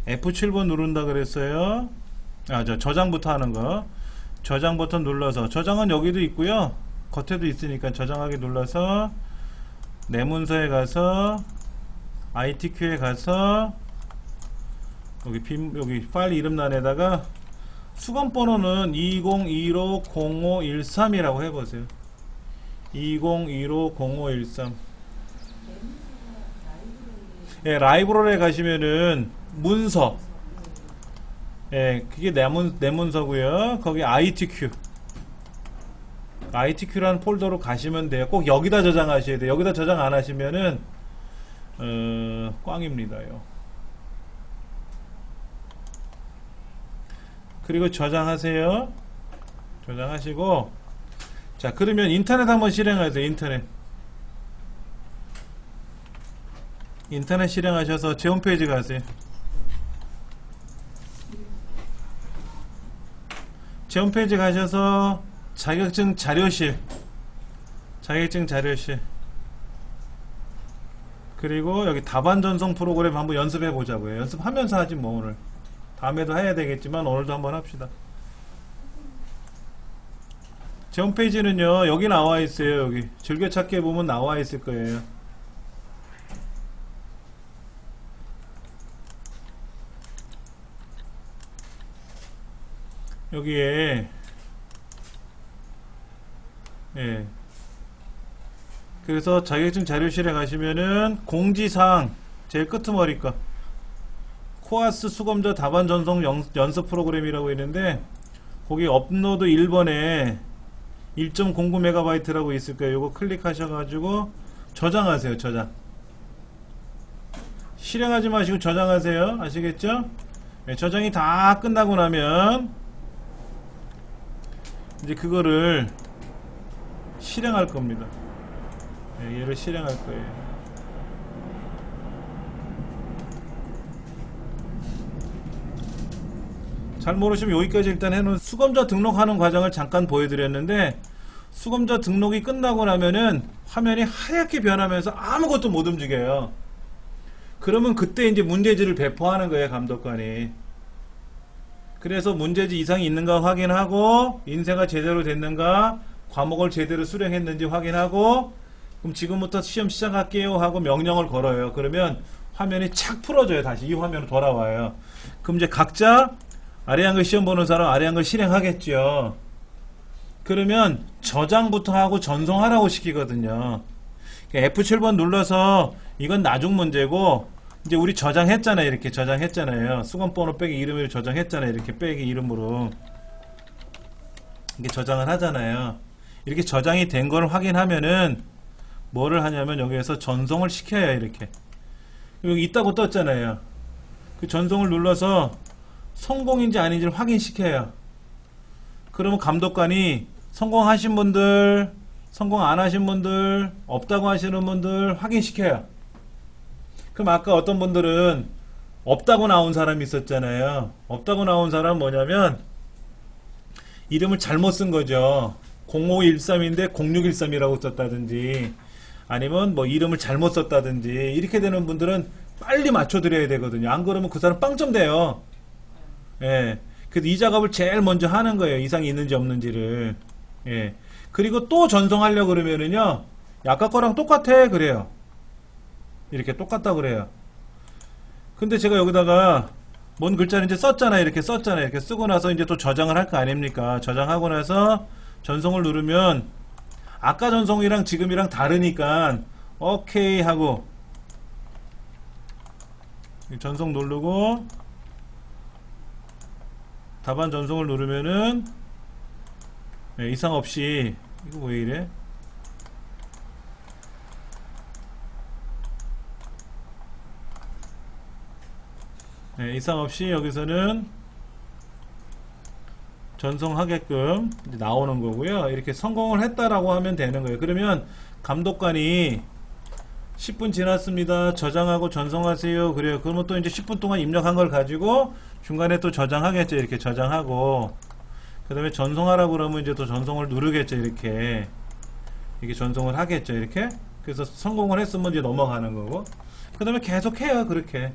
F7번 누른다 그랬어요. 저장부터 하는 거. 저장 버튼 눌러서, 저장은 여기도 있고요, 겉에도 있으니까 저장하기 눌러서 내 문서에 가서 ITQ에 가서 여기 파일 이름란에다가 수건 번호는 20150513이라고 해보세요. 20150513. 예, 라이브러리에 가시면은 문서, 예, 그게 내 문서고요. 거기 ITQ라는 폴더로 가시면 돼요. 꼭 여기다 저장하셔야 돼요. 여기다 저장 안 하시면은 꽝입니다요. 그리고 저장하세요. 저장하시고, 자, 그러면 인터넷 한번 실행하세요. 인터넷 실행하셔서 제 홈페이지 가세요. 제 홈페이지 가셔서 자격증 자료실, 그리고 여기 답안 전송 프로그램 한번 연습해 보자고요. 연습하면서 하지 뭐. 오늘 다음에도 해야 되겠지만 오늘도 한번 합시다. 제 홈페이지는요, 여기 나와 있어요. 여기 즐겨찾기에 보면 나와 있을 거예요. 여기에, 예, 그래서 자격증 자료실에 가시면은 공지사항 제일 끄트머리 거, 코아스 수검자 답안 전송 연습 프로그램이라고 있는데, 거기 업로드 1번에 1.09MB라고 있을 거예요. 요거 클릭하셔가지고 저장하세요. 실행하지 마시고 저장하세요. 아시겠죠? 네, 저장이 다 끝나고 나면 이제 그거를 실행할 겁니다. 네, 얘를 실행할 거예요. 잘 모르시면 여기까지 일단 해놓은 수검자 등록하는 과정을 잠깐 보여드렸는데, 수검자 등록이 끝나고 나면은 화면이 하얗게 변하면서 아무것도 못 움직여요. 그러면 그때 이제 문제지를 배포하는 거예요, 감독관이. 그래서 문제지 이상이 있는가 확인하고, 인쇄가 제대로 됐는가, 과목을 제대로 수령했는지 확인하고, 그럼 지금부터 시험 시작할게요 하고 명령을 걸어요. 그러면 화면이 착 풀어져요. 다시 이 화면으로 돌아와요. 그럼 이제 각자 아래 한글 시험 보는 사람 아래 한글 실행하겠죠. 그러면 저장부터 하고 전송하라고 시키거든요. F7번 눌러서, 이건 나중 문제고, 이제 우리 저장했잖아요. 이렇게 저장했잖아요. 수건번호 빼기 이름을 저장했잖아요. 이렇게 빼기 이름으로 이렇게 저장을 하잖아요. 이렇게 저장이 된 걸 확인하면은 뭐를 하냐면, 여기에서 전송을 시켜요. 이렇게 여기 있다고 떴잖아요. 그 전송을 눌러서 성공인지 아닌지를 확인시켜요. 그러면 감독관이 성공하신 분들, 성공 안 하신 분들, 없다고 하시는 분들 확인시켜요. 그럼 아까 어떤 분들은 없다고 나온 사람이 있었잖아요. 없다고 나온 사람은 뭐냐면 이름을 잘못 쓴 거죠. 0513인데 0613이라고 썼다든지, 아니면 뭐 이름을 잘못 썼다든지, 이렇게 되는 분들은 빨리 맞춰드려야 되거든요. 안 그러면 그 사람 빵점 돼요. 예. 그래서 이 작업을 제일 먼저 하는 거예요. 이상이 있는지 없는지를. 예. 그리고 또 전송하려고 그러면은요, 아까 거랑 똑같아. 그래요. 이렇게 똑같다 그래요. 근데 제가 여기다가 뭔 글자를 이제 썼잖아요. 이렇게 썼잖아요. 이렇게 쓰고 나서 이제 또 저장을 할 거 아닙니까? 저장하고 나서 전송을 누르면 아까 전송이랑 지금이랑 다르니까 오케이 하고 전송 누르고 답안 전송을 누르면은, 네, 이상 없이, 이거 왜 이래? 네, 이상 없이 여기서는 전송하게끔 나오는 거고요. 이렇게 성공을 했다라고 하면 되는 거예요. 그러면 감독관이 10분 지났습니다. 저장하고 전송하세요. 그래요. 그러면 또 이제 10분 동안 입력한 걸 가지고 중간에 또 저장하겠죠. 이렇게 저장하고, 그 다음에 전송하라고 그러면 이제 또 전송을 누르겠죠. 이렇게 전송을 하겠죠. 이렇게. 그래서 성공을 했으면 이제 넘어가는 거고, 그 다음에 계속 해요. 그렇게.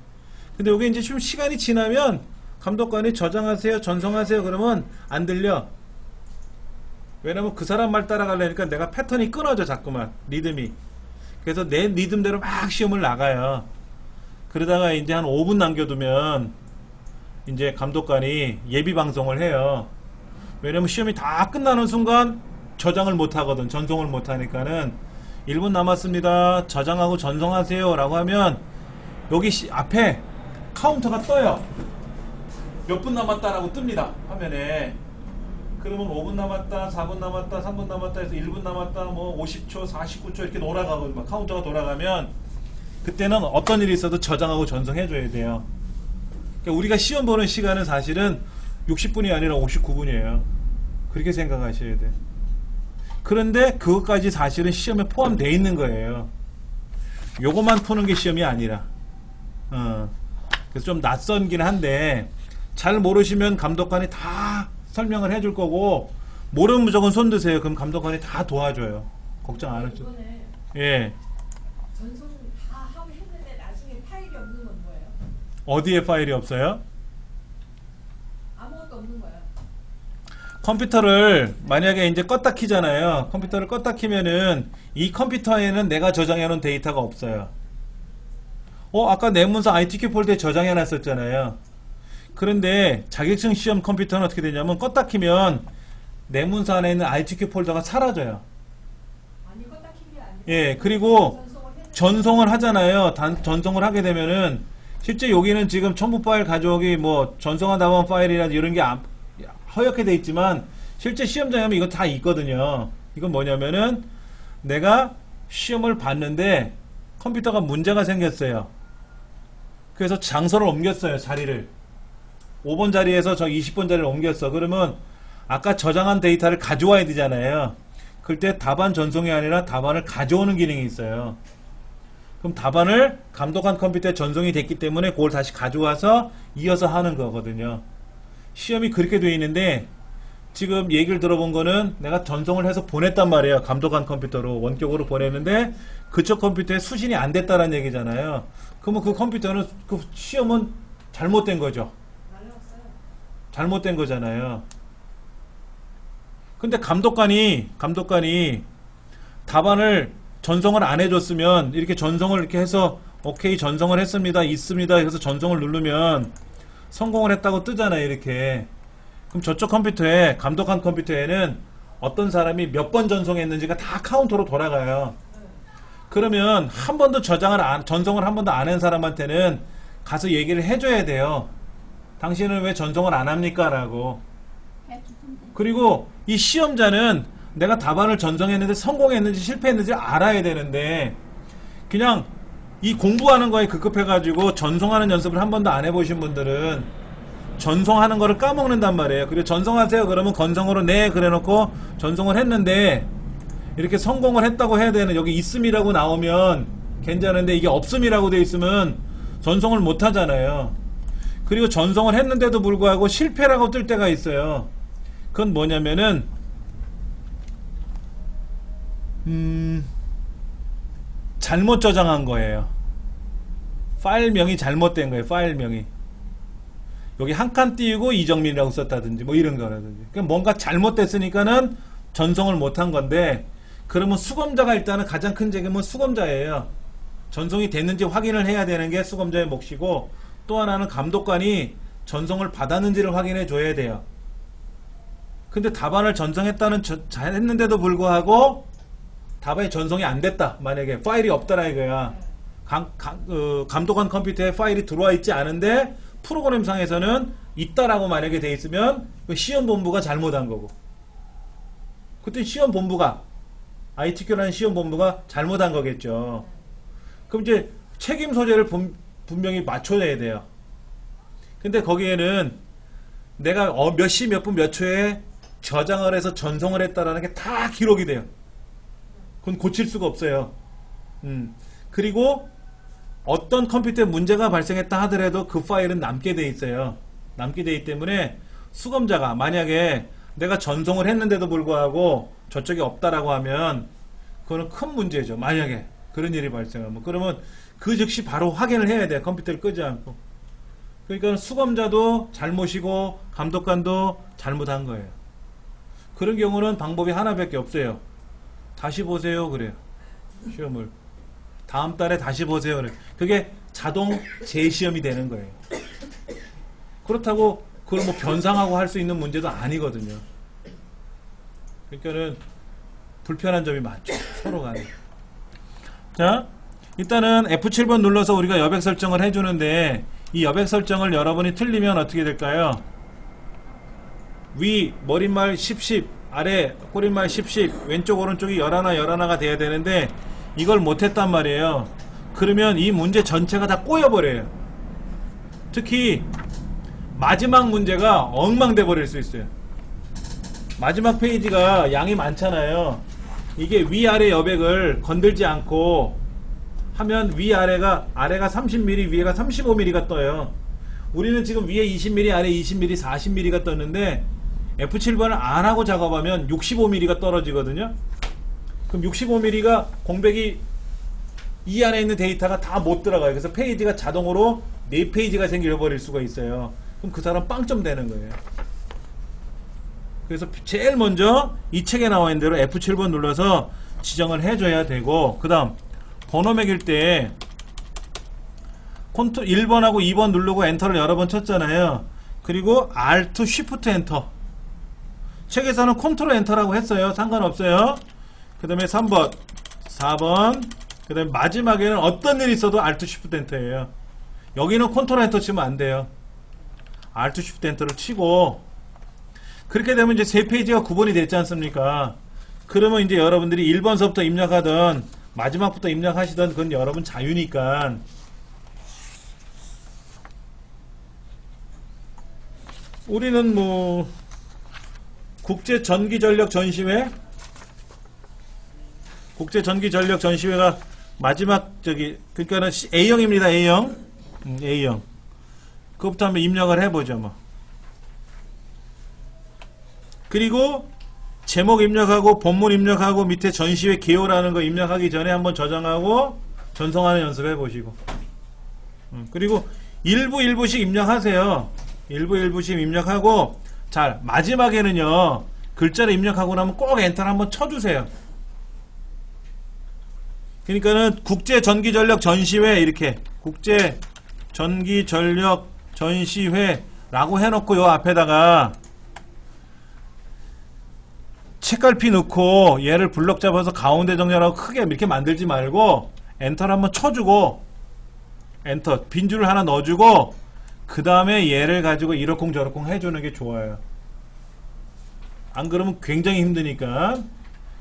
근데 이게 이제 좀 시간이 지나면 감독관이 저장하세요, 전송하세요 그러면 안 들려. 왜냐면 그 사람 말 따라가려니까 내가 패턴이 끊어져 자꾸만 리듬이. 그래서 내 리듬대로 막 시험을 나가요. 그러다가 이제 한 5분 남겨두면 이제 감독관이 예비 방송을 해요. 왜냐면 시험이 다 끝나는 순간 저장을 못 하거든. 전송을 못 하니까는 1분 남았습니다. 저장하고 전송하세요 라고 하면 여기 앞에 카운터가 떠요. 몇 분 남았다라고 뜹니다. 화면에. 그러면 5분 남았다, 4분 남았다, 3분 남았다 해서 1분 남았다, 뭐 50초, 49초 이렇게 돌아가고 막 카운터가 돌아가면 그때는 어떤 일이 있어도 저장하고 전송해줘야 돼요. 그러니까 우리가 시험 보는 시간은 사실은 60분이 아니라 59분이에요. 그렇게 생각하셔야 돼. 그런데 그것까지 사실은 시험에 포함되어 있는 거예요. 요것만 푸는 게 시험이 아니라. 그래서 좀 낯선긴 한데 잘 모르시면 감독관이 다 설명을 해줄 거고 모르면 무조건 손 드세요. 그럼 감독관이 다 도와줘요. 걱정 안 하셔도. 예. 전송 다 하고 했는데 나중에 파일이 없는 건 뭐예요? 어디에 파일이 없어요? 아무것도 없는 거예요. 컴퓨터를 만약에 이제 껐다 키잖아요. 컴퓨터를 껐다 키면은 이 컴퓨터에는 내가 저장해 놓은 데이터가 없어요. 아까 내 문서 ITQ 폴더에 저장해 놨었잖아요. 그런데 자격증 시험 컴퓨터는 어떻게 되냐면 껐다 키면 내 문서 안에 있는 ITQ 폴더가 사라져요. 아니 껐다 킨게 아니라. 예, 그리고 전송을 하잖아요. 전송을 하게 되면은 실제 여기는 지금 첨부 파일 가져오기 뭐 전송한 다음 파일이나 이런 게 허옇게 돼 있지만 실제 시험장에 하면 이거 다 있거든요. 이건 뭐냐면은 내가 시험을 봤는데 컴퓨터가 문제가 생겼어요. 그래서 장소를 옮겼어요. 자리를 5번 자리에서 저 20번 자리를 옮겼어. 그러면 아까 저장한 데이터를 가져와야 되잖아요. 그럴 때 답안 전송이 아니라 답안을 가져오는 기능이 있어요. 그럼 답안을 감독한 컴퓨터에 전송이 됐기 때문에 그걸 다시 가져와서 이어서 하는 거거든요. 시험이 그렇게 되어 있는데 지금 얘기를 들어본 거는 내가 전송을 해서 보냈단 말이에요. 감독한 컴퓨터로 원격으로 보냈는데 그쪽 컴퓨터에 수신이 안 됐다는 얘기잖아요. 그러면 그 컴퓨터는 그 시험은 잘못된 거죠. 잘못된 거잖아요. 근데 감독관이 답안을 전송을 안 해줬으면 이렇게 전송을 이렇게 해서 오케이 전송을 했습니다 있습니다 해서 전송을 누르면 성공을 했다고 뜨잖아요. 이렇게. 그럼 저쪽 컴퓨터에 감독한 컴퓨터에는 어떤 사람이 몇 번 전송했는지가 다 카운터로 돌아가요. 그러면 한 번도 전송을 한 번도 안 한 사람한테는 가서 얘기를 해줘야 돼요. 당신은 왜 전송을 안 합니까? 라고. 그리고 이 시험자는 내가 답안을 전송했는데 성공했는지 실패했는지 알아야 되는데 그냥 이 공부하는 거에 급급해가지고 전송하는 연습을 한 번도 안 해보신 분들은 전송하는 거를 까먹는단 말이에요. 그리고 전송하세요 그러면 건성으로 네 그래놓고 전송을 했는데 이렇게 성공을 했다고 해야 되는 여기 있음이라고 나오면 괜찮은데 이게 없음이라고 돼 있으면 전송을 못 하잖아요. 그리고 전송을 했는데도 불구하고 실패라고 뜰 때가 있어요. 그건 뭐냐면은 잘못 저장한 거예요. 파일명이 잘못된 거예요. 파일명이 여기 한 칸 띄우고 이정민이라고 썼다든지 뭐 이런 거라든지 그러니까 뭔가 잘못됐으니까는 전송을 못한 건데 그러면 수검자가 일단은 가장 큰 책임은 수검자예요. 전송이 됐는지 확인을 해야 되는 게 수검자의 몫이고 또 하나는 감독관이 전송을 받았는지를 확인해 줘야 돼요. 근데 답안을 전송했다는 했는데도 불구하고 답안이 전송이 안 됐다. 만약에 파일이 없다라 이거야. 감독관 컴퓨터에 파일이 들어와 있지 않은데 프로그램상에서는 있다라고 만약에 돼 있으면 시험본부가 잘못한 거고 그때 시험본부가 ITQ라는 시험본부가 잘못한 거겠죠. 그럼 이제 책임 소재를 분명히 맞춰내야 돼요. 근데 거기에는 내가 몇 시 몇 분 몇 초에 저장을 해서 전송을 했다라는 게 다 기록이 돼요. 그건 고칠 수가 없어요. 그리고 어떤 컴퓨터에 문제가 발생했다 하더라도 그 파일은 남게 돼 있어요. 남게 돼 있기 때문에 수검자가 만약에 내가 전송을 했는데도 불구하고 저쪽에 없다라고 하면 그거는 큰 문제죠. 만약에 그런 일이 발생하면 그러면 그 즉시 바로 확인을 해야 돼요. 컴퓨터를 끄지 않고. 그러니까 수검자도 잘못이고 감독관도 잘못한 거예요. 그런 경우는 방법이 하나밖에 없어요. 다시 보세요 그래요. 시험을 다음 달에 다시 보세요 그래요. 그게 자동 재시험이 되는 거예요. 그렇다고 그걸 뭐 변상하고 할 수 있는 문제도 아니거든요. 그러니까는 불편한 점이 많죠. 서로 간에. 자, 일단은 F7번 눌러서 우리가 여백 설정을 해주는데 이 여백 설정을 여러분이 틀리면 어떻게 될까요? 위 머릿말 10, 아래 꼬릿말 10, 왼쪽 오른쪽이 11가 돼야 되는데 이걸 못했단 말이에요. 그러면 이 문제 전체가 다 꼬여버려요. 특히 마지막 문제가 엉망돼 버릴 수 있어요. 마지막 페이지가 양이 많잖아요. 이게 위아래 여백을 건들지 않고 하면 위아래가 아래가 30mm 위에가 35mm가 떠요. 우리는 지금 위에 20mm 아래 20mm 40mm가 떴는데 F7번을 안하고 작업하면 65mm가 떨어지거든요. 그럼 65mm가 공백이 이 안에 있는 데이터가 다 못 들어가요. 그래서 페이지가 자동으로 4페이지가 생겨버릴 수가 있어요. 그럼 그 사람 빵점 되는 거예요. 그래서 제일 먼저 이 책에 나와 있는 대로 F7번 눌러서 지정을 해줘야 되고, 그 다음 번호 매길 때 컨트롤 1번하고 2번 누르고 엔터를 여러 번 쳤잖아요. 그리고 Alt Shift 엔터. 책에서는 컨트롤 엔터라고 했어요. 상관없어요. 그 다음에 3번 4번 그 다음에 마지막에는 어떤 일이 있어도 Alt Shift 엔터예요. 여기는 컨트롤 엔터 치면 안 돼요. Alt Shift 엔터를 치고, 그렇게 되면 이제 세 페이지가 구분이 됐지 않습니까? 그러면 이제 여러분들이 1번서부터 입력하든 마지막부터 입력하시든 그건 여러분 자유니까. 우리는 뭐 국제 전기 전력 전시회, 국제 전기 전력 전시회가 마지막 그러니까는 A형입니다. A형. A형. 그것부터 한번 입력을 해보죠. 뭐. 그리고 제목 입력하고 본문 입력하고 밑에 전시회 개요라는 거 입력하기 전에 한번 저장하고 전송하는 연습 해보시고, 그리고 일부씩 입력하세요. 일부씩 입력하고, 잘 마지막에는요 글자를 입력하고 나면 꼭 엔터를 한번 쳐주세요. 그러니까는 국제전기전력 전시회 이렇게 국제전기전력 전시회라고 해놓고 요 앞에다가 책갈피 넣고 얘를 블럭 잡아서 가운데 정렬하고 크게 이렇게 만들지 말고 엔터를 한번 쳐주고, 엔터 빈줄을 하나 넣어주고, 그 다음에 얘를 가지고 이러쿵저러쿵 해주는 게 좋아요. 안 그러면 굉장히 힘드니까.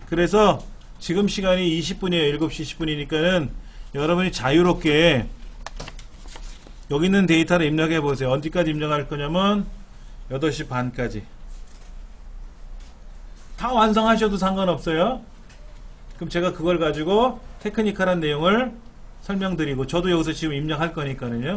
그래서 지금 시간이 20분이에요. 7시 10분이니까는 여러분이 자유롭게 여기 있는 데이터를 입력해 보세요. 언제까지 입력할 거냐면 8시 반까지. 다 완성하셔도 상관없어요. 그럼 제가 그걸 가지고 테크니컬한 내용을 설명드리고, 저도 여기서 지금 입력할 거니까는요.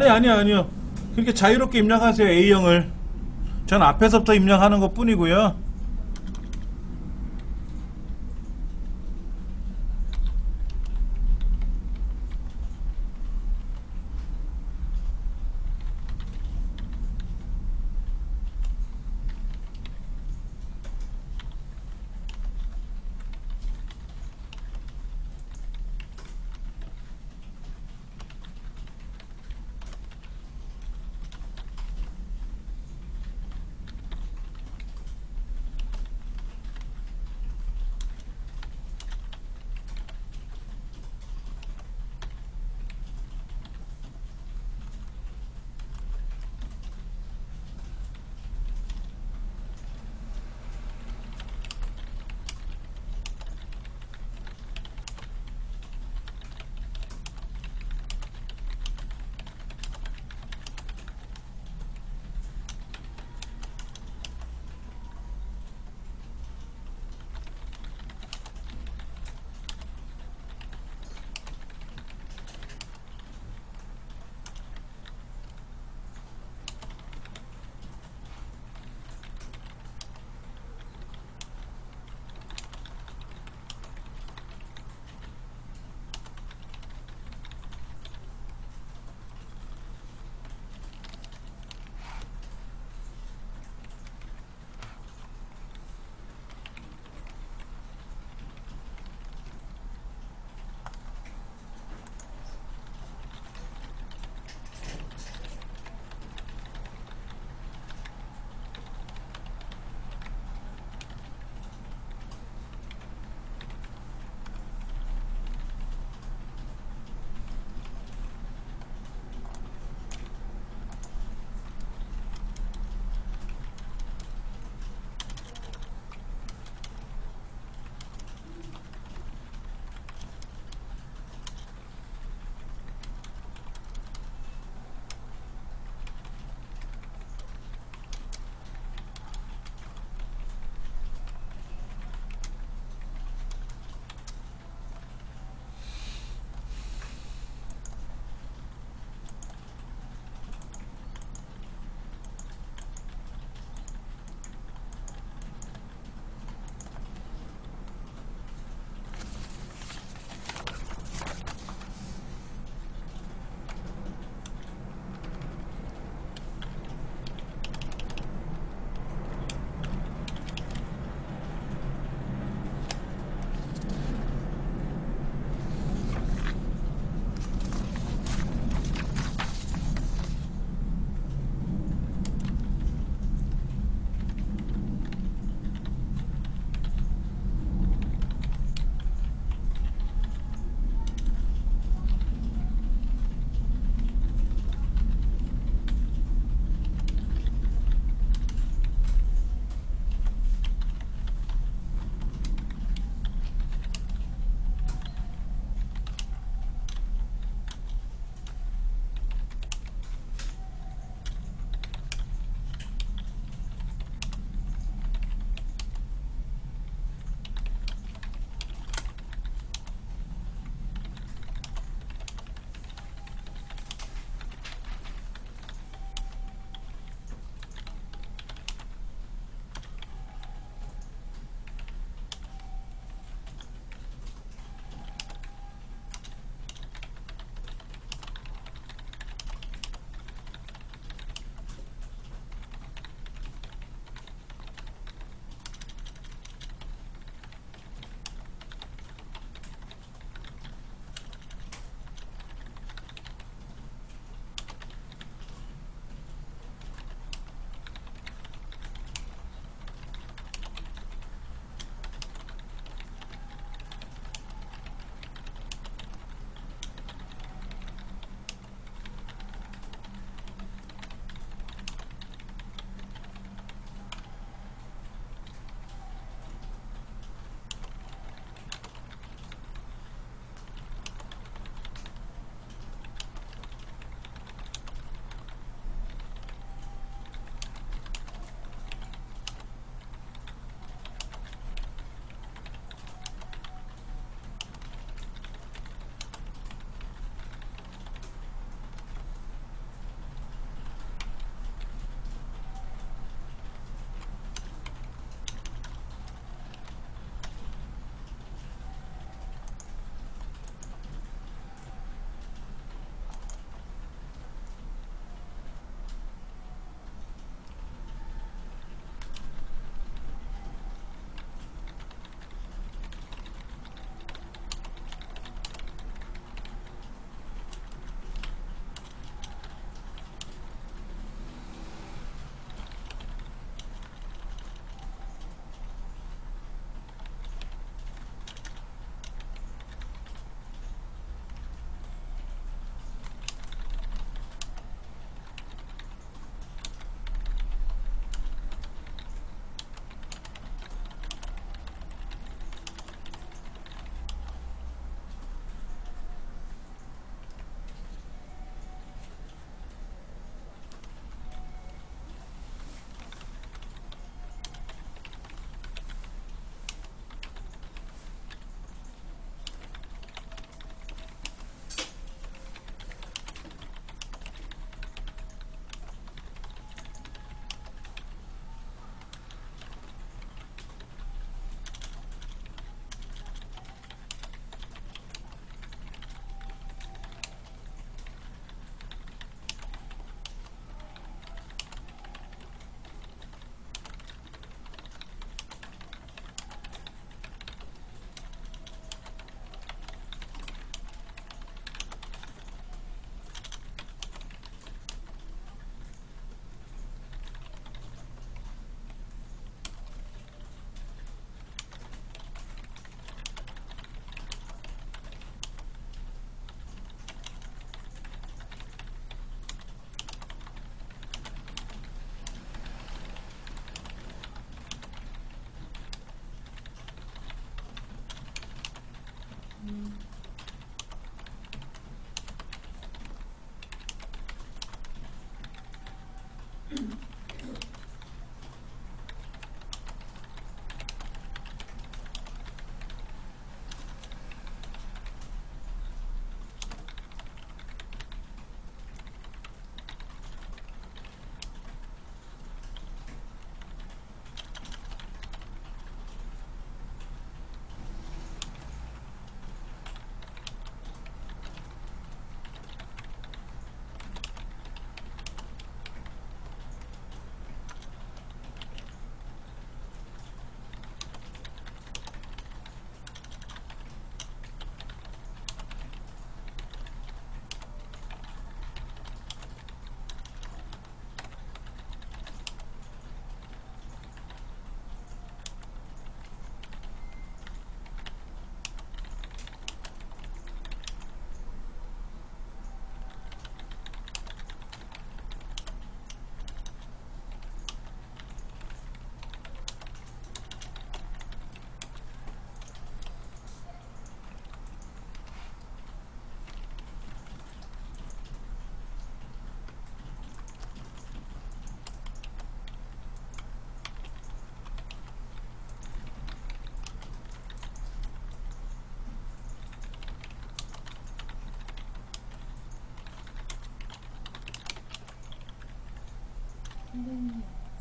아니요. 그렇게 자유롭게 입력하세요. A형을. 전 앞에서부터 입력하는 것 뿐이고요.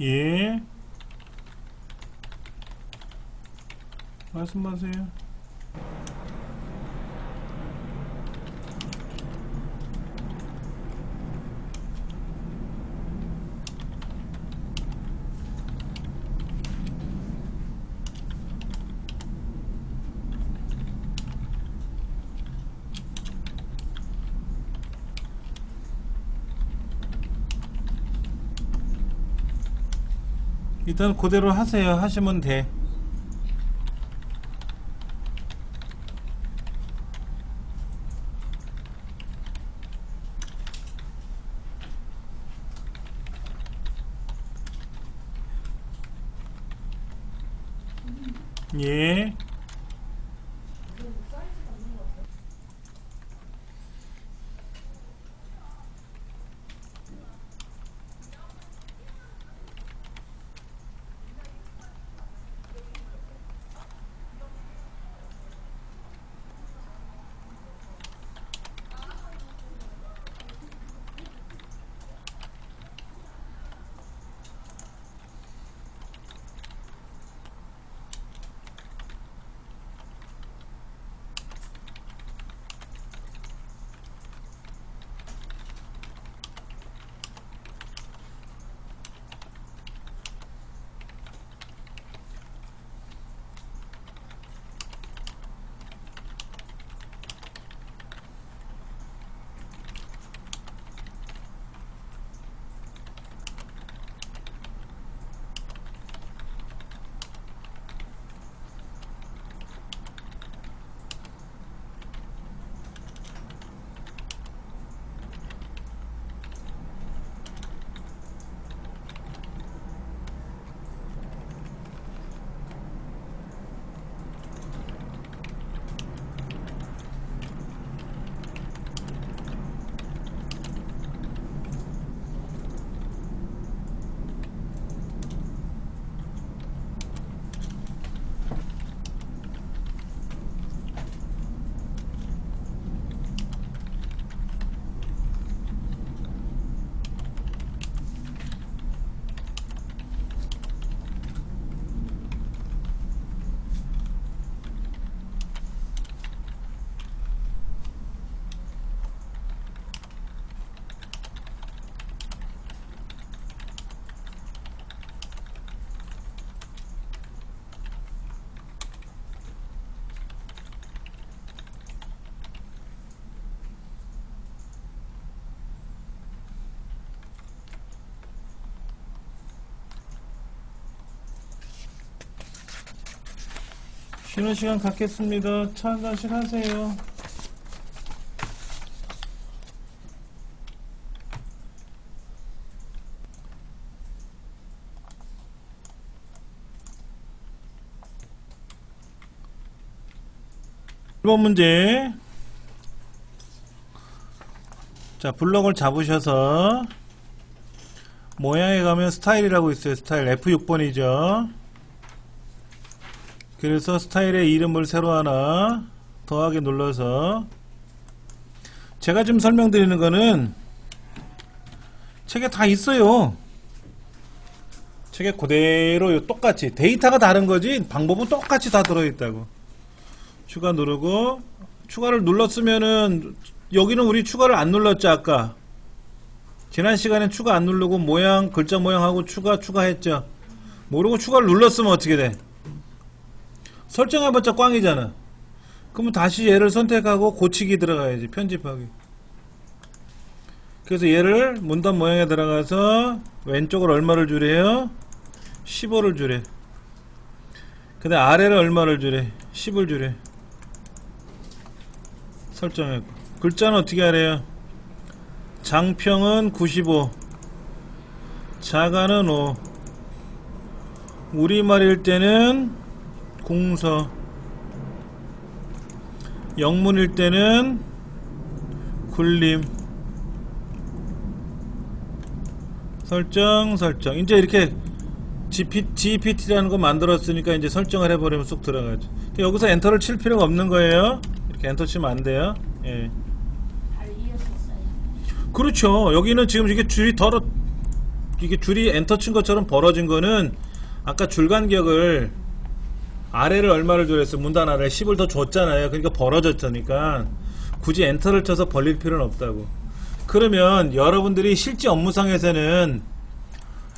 예. 말씀하세요. 일단 그대로 하세요. 하시면 돼. 예. 쉬는 시간 갖겠습니다. 차 한 잔씩 하세요. (1번) 문제. 자, 블럭을 잡으셔서 모양에 가면 스타일이라고 있어요. 스타일 F6번이죠. 그래서 스타일의 이름을 새로 하나 더하기 눌러서, 제가 지금 설명드리는 거는 책에 다 있어요. 책에 그대로 똑같이, 데이터가 다른 거지 방법은 똑같이 다 들어있다고. 추가 누르고, 추가를 눌렀으면은 여기는 우리 추가를 안 눌렀죠. 아까 지난 시간엔 추가 안 누르고 모양, 글자 모양하고 추가했죠. 모르고 추가를 눌렀으면 어떻게 돼? 설정해봤자 꽝이잖아. 그러면 다시 얘를 선택하고 고치기 들어가야지. 편집하기. 그래서 얘를 문단 모양에 들어가서 왼쪽을 얼마를 주래요? 15를 주래. 근데 아래를 얼마를 주래? 10을 주래. 설정했고, 글자는 어떻게 하래요? 장평은 95, 자가는 5, 우리말일 때는 공서, 영문일 때는 굴림. 설정. 이제 이렇게 GPT라는 거 만들었으니까 이제 설정을 해버리면 쏙 들어가죠. 여기서 엔터를 칠 필요가 없는 거예요. 이렇게 엔터 치면 안 돼요. 예. 잘 이해했었어요. 그렇죠. 여기는 지금 이게 줄이 이게 줄이 엔터 친 것처럼 벌어진 거는 아까 줄 간격을 아래를 얼마를 줬어요? 문단 아래 10을 더 줬잖아요. 그러니까 벌어졌으니까 굳이 엔터를 쳐서 벌릴 필요는 없다고. 그러면 여러분들이 실제 업무상에서는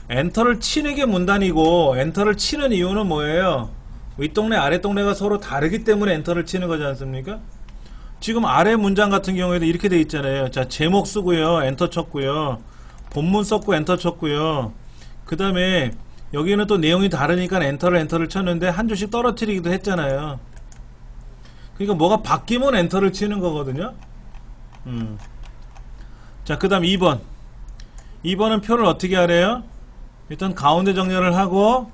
엔터를 치는 게 문단이고 엔터를 치는 이유는 뭐예요? 윗동네 아랫동네가 서로 다르기 때문에 엔터를 치는 거지 않습니까? 지금 아래 문장 같은 경우에도 이렇게 돼 있잖아요. 자, 제목 쓰고요, 엔터 쳤고요, 본문 썼고 엔터 쳤고요. 그 다음에 여기는 또 내용이 다르니까 엔터를 쳤는데 한 줄씩 떨어뜨리기도 했잖아요. 그러니까 뭐가 바뀌면 엔터를 치는 거거든요. 자, 그 다음 2번. 2번은 표를 어떻게 하래요? 일단 가운데 정렬을 하고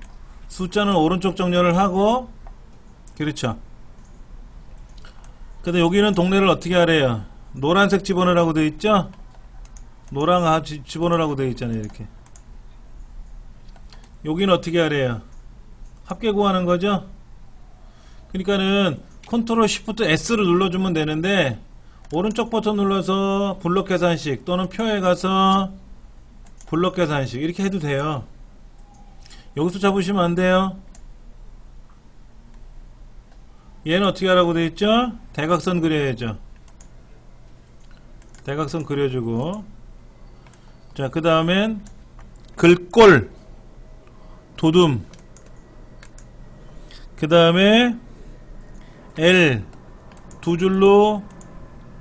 숫자는 오른쪽 정렬을 하고, 그렇죠. 근데 여기는 동네를 어떻게 하래요? 노란색 집어넣으라고 되어 있죠? 노랑 집어넣으라고 되어 있잖아요. 이렇게. 여기는 어떻게 하래요? 합계 구하는 거죠? 그러니까는 컨트롤 시프트 S를 눌러주면 되는데 오른쪽 버튼 눌러서 블록 계산식 또는 표에 가서 블록 계산식 이렇게 해도 돼요. 여기서 잡으시면 안 돼요. 얘는 어떻게 하라고 되어 있죠? 대각선 그려야죠. 대각선 그려주고, 자, 그 다음엔 글꼴 도둠, 그 다음에 L 두 줄로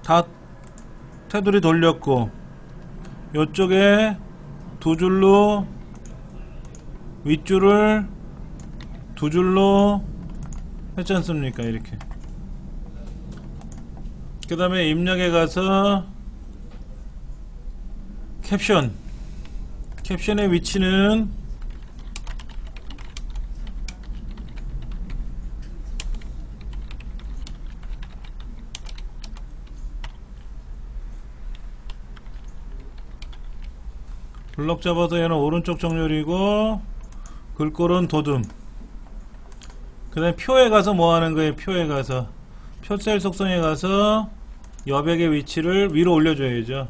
다 테두리 돌렸고, 요쪽에 두 줄로 윗줄을 두 줄로 했지 않습니까? 이렇게. 그 다음에 입력에 가서 캡션의 위치는 블럭 잡아서 얘는 오른쪽 정렬이고 글꼴은 도둠. 그 다음에 표에 가서 뭐 하는 거예요? 표에 가서 표셀 속성에 가서 여백의 위치를 위로 올려줘야죠.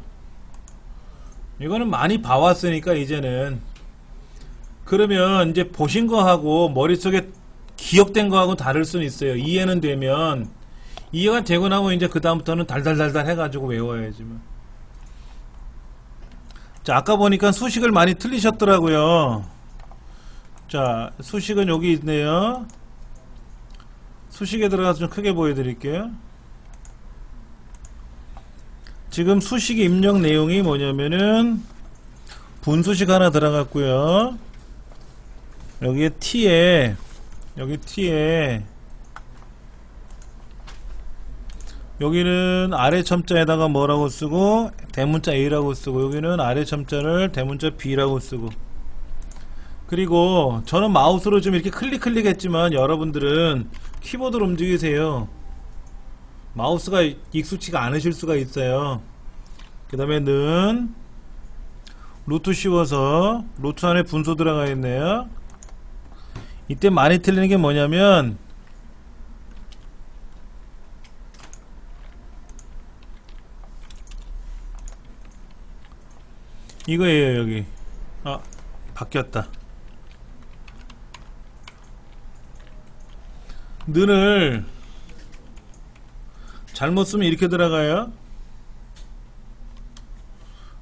이거는 많이 봐왔으니까 이제는. 그러면 이제 보신 거하고 머릿속에 기억된 거하고 다를 수는 있어요. 이해는 되면, 이해가 되고 나면 이제 그 다음부터는 달달달달 해가지고 외워야지만. 자, 아까 보니까 수식을 많이 틀리셨더라고요. 자, 수식은 여기 있네요. 수식에 들어가서 좀 크게 보여드릴게요. 지금 수식 입력 내용이 뭐냐면은 분수식 하나 들어갔고요. 여기에 T에, 여기 T에 여기는 아래 첨자에다가 뭐라고 쓰고 대문자 A라고 쓰고, 여기는 아래 첨자를 대문자 B라고 쓰고. 그리고 저는 마우스로 좀 이렇게 클릭 했지만 여러분들은 키보드로 움직이세요. 마우스가 익숙치가 않으실 수가 있어요. 그 다음에 는 루트 씌워서 루트 안에 분수 들어가 있네요. 이때 많이 틀리는 게 뭐냐면 이거예요. 여기 바뀌었다. 는을 잘못 쓰면 이렇게 들어가요.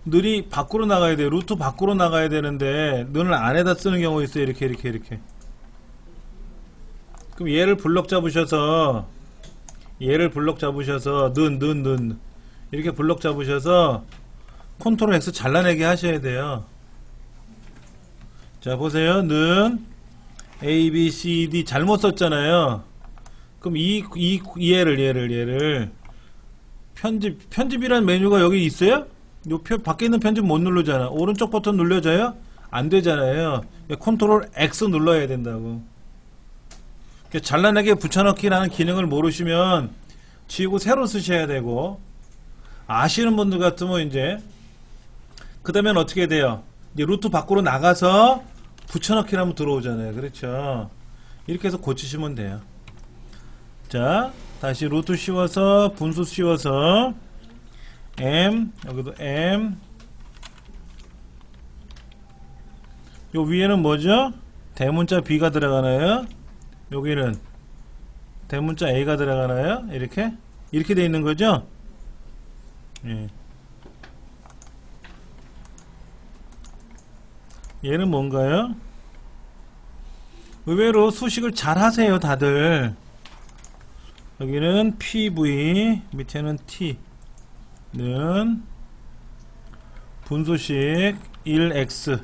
는이 밖으로 나가야 돼요. 루트 밖으로 나가야 되는데 는을 안에다 쓰는 경우 있어요. 이렇게. 그럼 얘를 블럭 잡으셔서 는 이렇게 블럭 잡으셔서 컨트롤 X 잘라내게 하셔야 돼요. 자, 보세요. 는 A, B, C, D 잘못 썼잖아요. 그럼 얘를 편집이라는 메뉴가 여기 있어요? 요 밖에 있는 편집 못 누르잖아. 오른쪽 버튼 눌러줘요? 안 되잖아요. 컨트롤 X 눌러야 된다고. 잘라내게 붙여넣기라는 기능을 모르시면 지우고 새로 쓰셔야 되고, 아시는 분들 같으면 이제 그 다음엔 어떻게 돼요? 이제 루트 밖으로 나가서 붙여넣기를 하면 들어오잖아요. 그렇죠? 이렇게 해서 고치시면 돼요. 자, 다시 루트 씌워서 분수 씌워서 M, 여기도 M, 요 위에는 뭐죠? 대문자 B가 들어가나요? 여기는 대문자 A가 들어가나요? 이렇게 돼 있는 거죠? 예. 얘는 뭔가요? 의외로 수식을 잘 하세요, 다들. 여기는 PV, 밑에는 T는 분수식 1x.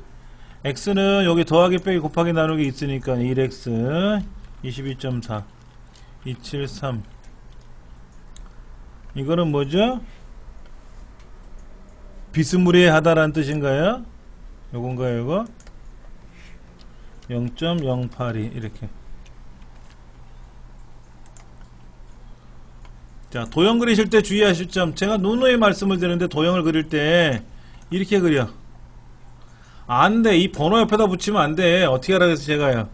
x는 여기 더하기 빼기 곱하기 나누기 있으니까 1x 22.4 273. 이거는 뭐죠? 비스무리하다라는 뜻인가요? 요건가요, 이거? 0.082 이렇게. 자, 도형 그리실 때 주의하실 점. 제가 누누이 말씀을 드리는데 도형을 그릴 때 이렇게 그려. 안 돼. 이 번호 옆에다 붙이면 안 돼. 어떻게 하라 그래서 제가요.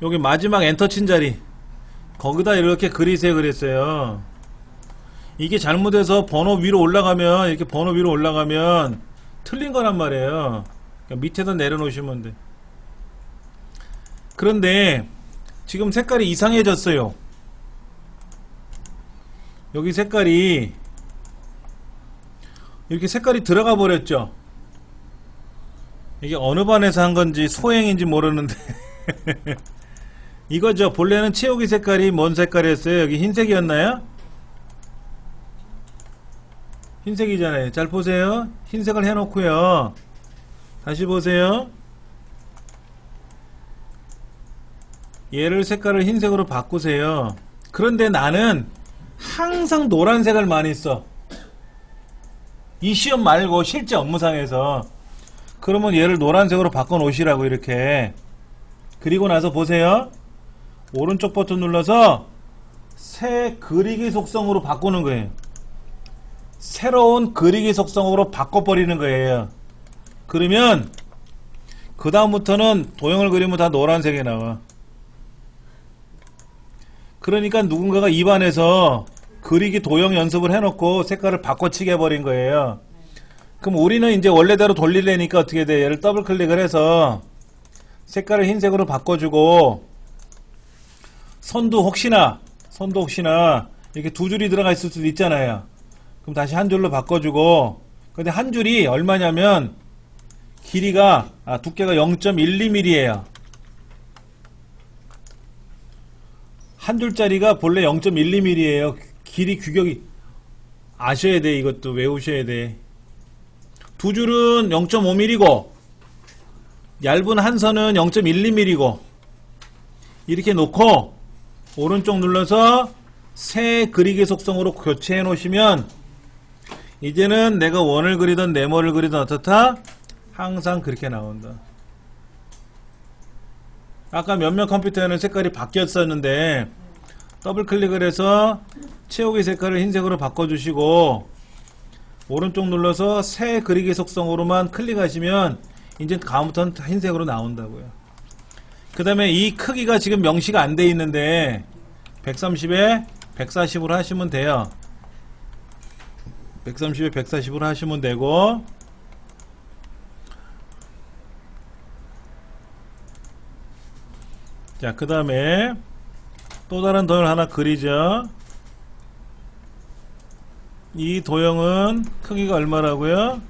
여기 마지막 엔터 친 자리. 거기다 이렇게 그리세요 그랬어요. 이게 잘못해서 번호 위로 올라가면, 이렇게 번호 위로 올라가면 틀린 거란 말이에요. 그러니까 밑에다 내려놓으시면 돼. 그런데 지금 색깔이 이상해졌어요. 여기 색깔이 이렇게 색깔이 들어가 버렸죠. 이게 어느 반에서 한 건지 소행인지 모르는데 이거죠. 본래는 채우기 색깔이 뭔 색깔이었어요? 여기 흰색이었나요? 흰색이잖아요. 잘 보세요. 흰색을 해놓고요. 다시 보세요. 얘를 색깔을 흰색으로 바꾸세요. 그런데 나는 항상 노란색을 많이 써. 이 시험 말고 실제 업무상에서. 그러면 얘를 노란색으로 바꿔 놓으시라고 이렇게. 그리고 나서 보세요. 오른쪽 버튼 눌러서 새 그리기 속성으로 바꾸는 거예요. 새로운 그리기 속성으로 바꿔버리는 거예요. 그러면 그 다음부터는 도형을 그리면 다 노란색이 나와. 그러니까 누군가가 입안에서 그리기 도형 연습을 해놓고 색깔을 바꿔치기 해버린 거예요. 그럼 우리는 이제 원래대로 돌리려니까 어떻게 돼? 얘를 더블 클릭을 해서 색깔을 흰색으로 바꿔주고, 선도 혹시나 이렇게 두 줄이 들어가 있을 수도 있잖아요. 그럼 다시 한 줄로 바꿔주고. 근데 한 줄이 얼마냐면 길이가 두께가 0.12mm예요. 한 줄짜리가 본래 0.12mm예요. 길이 규격이 아셔야 돼. 이것도 외우셔야 돼. 두 줄은 0.5mm고 얇은 한 선은 0.12mm고 이렇게 놓고 오른쪽 눌러서 새 그리기 속성으로 교체해 놓으시면 이제는 내가 원을 그리든 네모를 그리든 어떻다? 항상 그렇게 나온다. 아까 몇몇 컴퓨터에는 색깔이 바뀌었었는데 더블 클릭을 해서 채우기 색깔을 흰색으로 바꿔주시고 오른쪽 눌러서 새 그리기 속성으로만 클릭하시면 이제 다음부터는 흰색으로 나온다고요. 그 다음에 이 크기가 지금 명시가 안 돼 있는데 130에 140으로 하시면 돼요. 130에 140으로 하시면 되고, 자, 그 다음에 또 다른 도형을 하나 그리죠. 이 도형은 크기가 얼마라고요?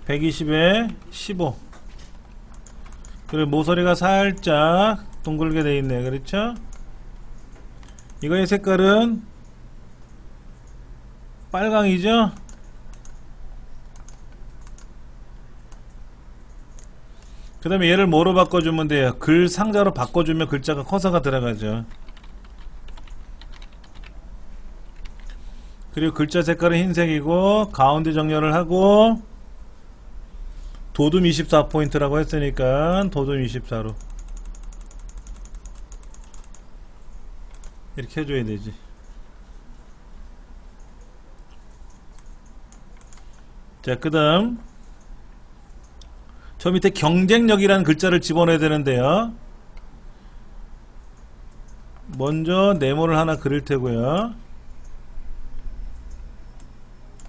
120에 15. 그리고 모서리가 살짝 둥글게 돼 있네. 그렇죠? 이거의 색깔은 빨강이죠? 그 다음에 얘를 뭐로 바꿔주면 돼요? 글 상자로 바꿔주면 글자가 커서가 들어가죠. 그리고 글자 색깔은 흰색이고 가운데 정렬을 하고 도둠 24포인트라고 했으니까 도둠 24로 이렇게 해줘야 되지. 자, 그 다음 저 밑에 경쟁력이라는 글자를 집어넣어야 되는데요. 먼저 네모를 하나 그릴 테고요.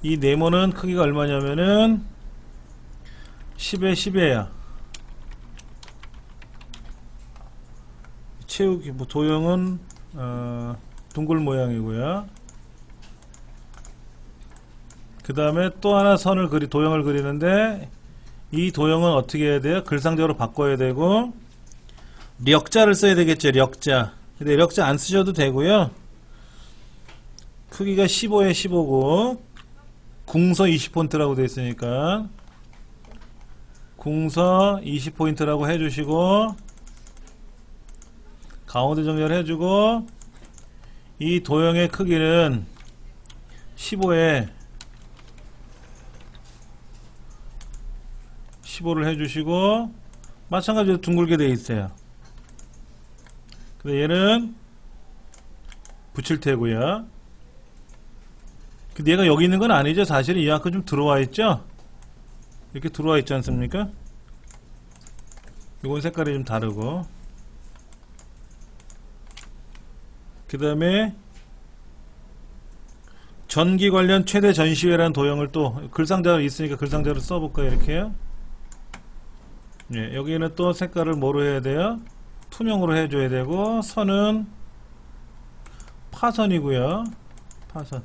이 네모는 크기가 얼마냐면은 10에 10이에요. 채우기 뭐 도형은 둥글 모양이고요. 그 다음에 또 하나 도형을 그리는데 이 도형은 어떻게 해야 돼요? 글상자로 바꿔야 되고 력자를 써야 되겠죠. 력자. 근데 력자 안 쓰셔도 되고요. 크기가 15에 15고 궁서 20포인트라고 되어 있으니까 궁서 20포인트라고 해주시고 가운데 정렬 해주고 이 도형의 크기는 15에 15를 해주시고 마찬가지로 둥글게 되어 있어요. 근데 얘는 붙일 테고요. 근데 얘가 여기 있는 건 아니죠. 사실은 이만큼 좀 들어와 있죠. 이렇게 들어와 있지 않습니까? 이건 색깔이 좀 다르고 그 다음에 전기 관련 최대 전시회라는 도형을 또 글상자로 있으니까 글상자로 써볼까요? 이렇게요. 예, 여기는 또 색깔을 뭐로 해야 돼요? 투명으로 해줘야 되고 선은 파선이고요. 파선.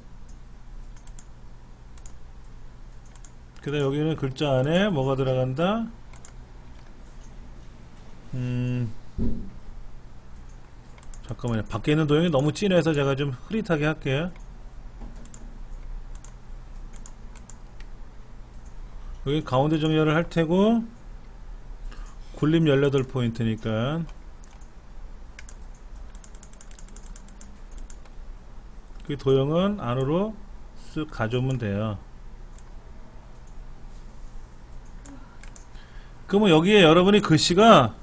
그 다음 여기는 글자 안에 뭐가 들어간다? 잠깐만요. 밖에 있는 도형이 너무 진해서 제가 좀 흐릿하게 할게요. 여기 가운데 정렬을 할 테고 굴림 18포인트니까 그 도형은 안으로 쓱 가져오면 돼요. 그러면 여기에 여러분이 글씨가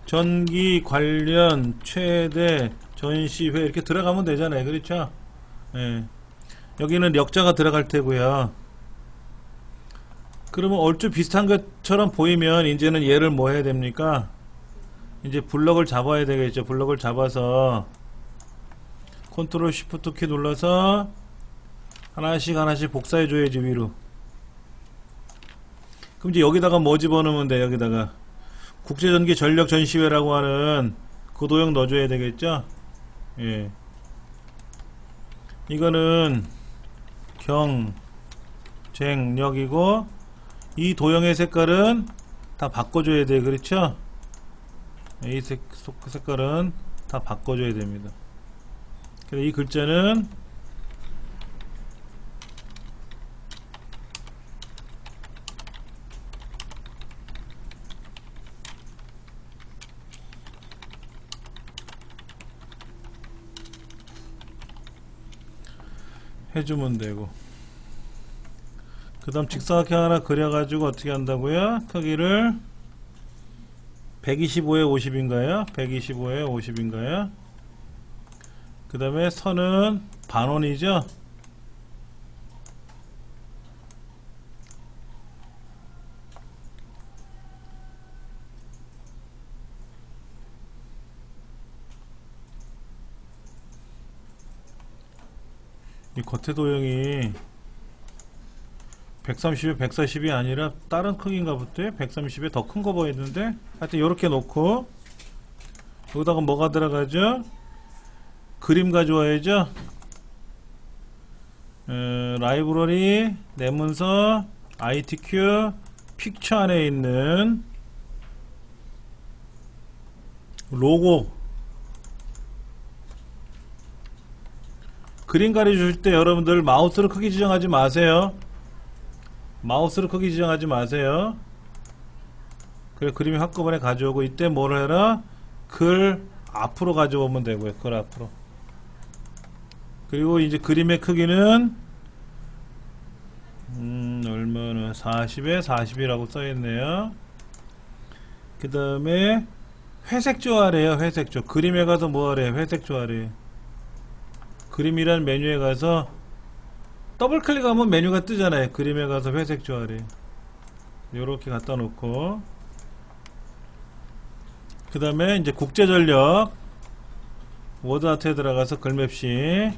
전기 관련 최대 전시회 이렇게 들어가면 되잖아요. 그렇죠? 예. 여기는 력자가 들어갈 테고요. 그러면 얼추 비슷한 것처럼 보이면 이제는 얘를 뭐 해야 됩니까? 이제 블럭을 잡아야 되겠죠. 블럭을 잡아서 컨트롤 쉬프트 키 눌러서 하나씩 하나씩 복사해 줘야지 위로. 그럼 이제 여기다가 뭐 집어넣으면 돼? 여기다가 국제전기 전력 전시회라고 하는 그 도형 넣어줘야 되겠죠? 예. 이거는 경쟁력이고 이 도형의 색깔은 다 바꿔줘야 돼. 그렇죠? 이 색깔은 다 바꿔줘야 됩니다. 그래서 이 글자는 해주면 되고 그 다음 직사각형 하나 그려가지고 어떻게 한다고요? 크기를 125에 50인가요? 125에 50인가요? 그 다음에 선은 반원이죠? 이 겉에 도형이 130에 140이 아니라 다른 크기인가 보대. 130에 더 큰 거 보이는데 하여튼 요렇게 놓고 여기다가 뭐가 들어가죠? 그림 가져와야죠. 라이브러리 내 문서 ITQ 픽처 안에 있는 로고 그림 가려주실 때 여러분들 마우스로 크기 지정하지 마세요. 마우스로 크기 지정하지 마세요. 그래 그림이 한꺼번에 가져오고 이때 뭘 해라? 글 앞으로 가져오면 되고요. 글 앞으로. 그리고 이제 그림의 크기는 얼마나 40에 40이라고 써있네요. 그 다음에 회색 조화래요. 회색 조. 그림에 가서 뭐 하래? 회색 조화래. 그림이란 메뉴에 가서 더블 클릭하면 메뉴가 뜨잖아요. 그림에 가서 회색 조화래. 요렇게 갖다 놓고 그 다음에 이제 국제전력 워드 아트에 들어가서 글맵시